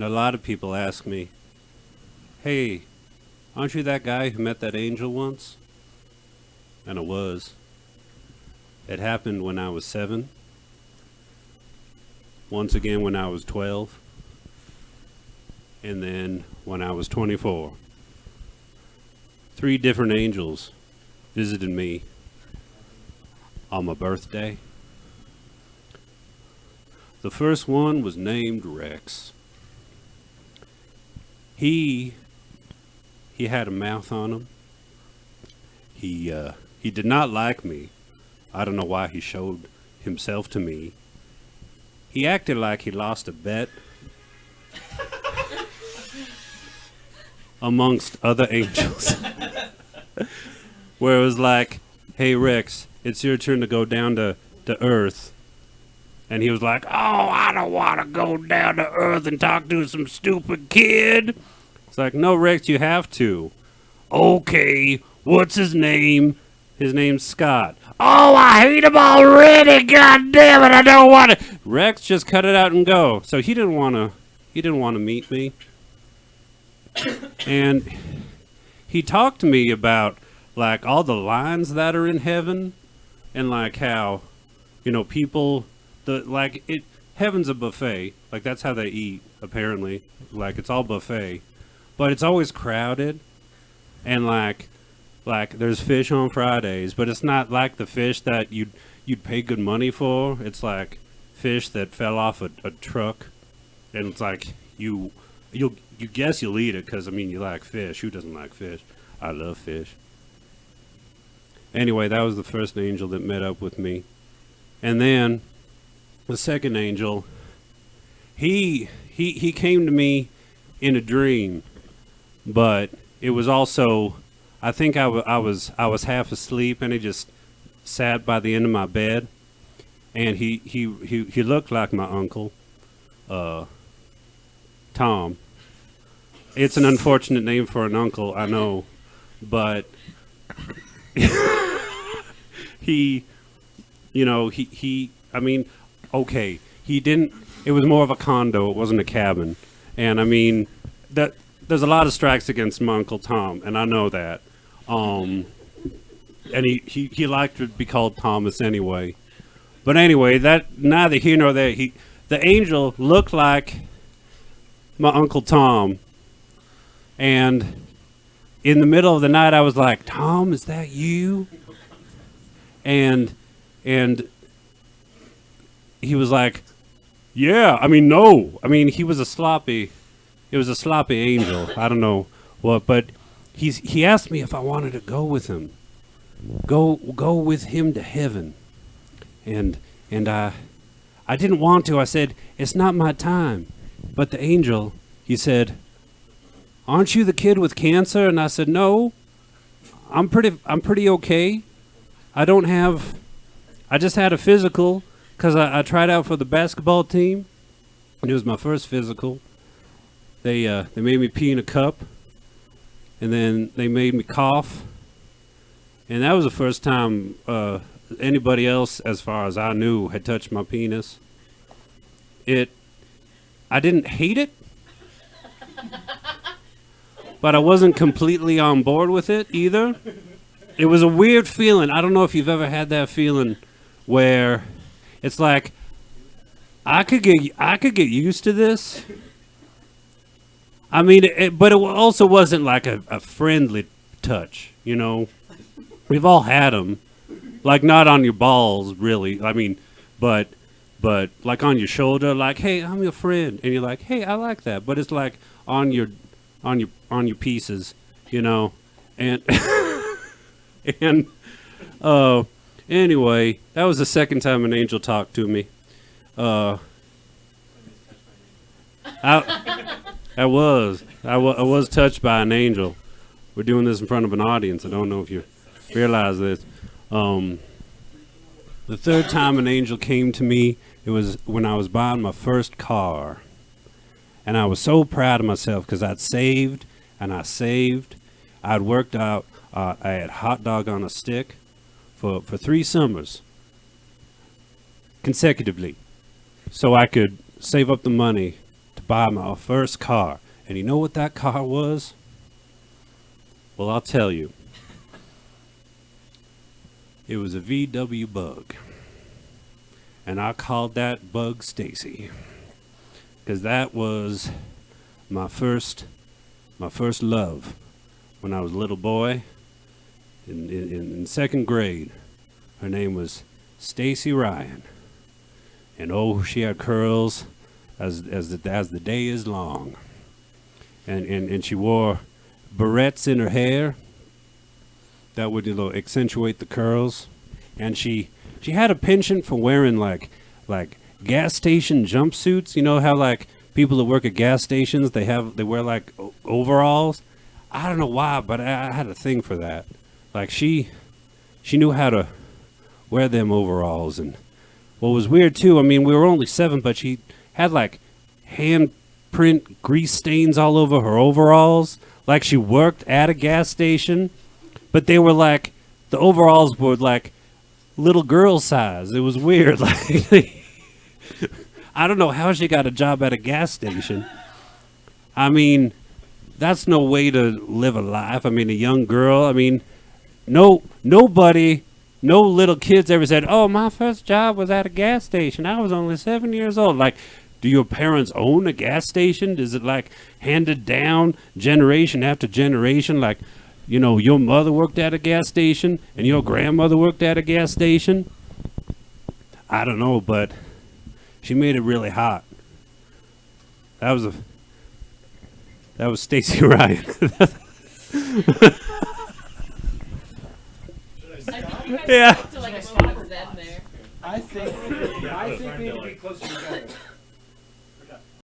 A lot of people ask me, hey, aren't you that guy who met that angel once? And I was. It happened when I was 7, once again when I was 12, and then when I was 24. 3 different angels visited me on my birthday. The first one was named Rex. He had a mouth on him. He did not like me. I don't know why he showed himself to me. He acted like he lost a bet amongst other angels. Where it was like, hey Rex, it's your turn to go down to Earth. And he was like, oh, I don't want to go down to Earth and talk to some stupid kid. It's like, no, Rex, you have to. Okay, what's his name? His name's Scott. Oh, I hate him already. God damn it, I don't want to. Rex, just cut it out and go. So he didn't want to meet me. And he talked to me about like all the lines that are in heaven and like how, people heaven's a buffet. Like that's how they eat, apparently. Like it's all buffet. But it's always crowded, and like there's fish on Fridays, but it's not like the fish that you'd pay good money for. It's like fish that fell off a truck, and it's like you guess you'll eat it because you like fish. Who doesn't like fish? I love fish. Anyway, that was the first angel that met up with me, and then the second angel, he came to me in a dream. But it was also, I think I was half asleep, and he just sat by the end of my bed, and he looked like my uncle, Tom. It's an unfortunate name for an uncle, I know, but he didn't. It was more of a condo. It wasn't a cabin, and that. There's a lot of strikes against my Uncle Tom, and I know that. And he liked to be called Thomas anyway. But anyway, that neither here nor there. The angel looked like my Uncle Tom, and in the middle of the night, I was like, "Tom, is that you?" And he was like, "Yeah." No. He was a sloppy. It was a sloppy angel. I don't know what, but he asked me if I wanted to go with him, go with him to heaven, and I didn't want to. I said it's not my time. But the angel, he said, "Aren't you the kid with cancer?" And I said, "No, I'm pretty okay. I just had a physical because I tried out for the basketball team, and it was my first physical." They made me pee in a cup, and then they made me cough, and that was the first time anybody else, as far as I knew, had touched my penis. I didn't hate it, but I wasn't completely on board with it either. It was a weird feeling. I don't know if you've ever had that feeling where it's like I could get used to this. But it also wasn't like a friendly touch, We've all had them, like not on your balls, really. But like on your shoulder, like, "Hey, I'm your friend," and you're like, "Hey, I like that." But it's like on your pieces, And and anyway, that was the second time an angel talked to me. I was touched by an angel. We're doing this in front of an audience. I don't know if you realize this. The third time an angel came to me, it was when I was buying my first car. And I was so proud of myself because I'd saved and I saved. I'd worked out, I had hot dog on a stick for 3 summers consecutively. So I could save up the money to to buy my first car. And you know what that car was? Well, I'll tell you. It was a VW Bug. And I called that Bug Stacy. Because that was my first love when I was a little boy in second grade. Her name was Stacy Ryan. And oh, she had curls as the day is long. And she wore barrettes in her hair that would accentuate the curls. And she had a penchant for wearing like gas station jumpsuits. You know how like people that work at gas stations they wear like overalls. I don't know why, but I had a thing for that. Like she knew how to wear them overalls. And what was weird too, I mean, we were only 7, but she had like handprint grease stains all over her overalls. Like she worked at a gas station, but they were like, the overalls were like little girl size. It was weird. Like I don't know how she got a job at a gas station. I mean, that's no way to live a life. I mean, a young girl. I mean, nobody, no little kids ever said, "Oh, my first job was at a gas station. I was only 7 years old." Like, do your parents own a gas station? Is it like handed down generation after generation? Like, you know, your mother worked at a gas station and your grandmother worked at a gas station? I don't know, but she made it really hot. That was Stacy Ryan. Yeah. I think we need to be closer together.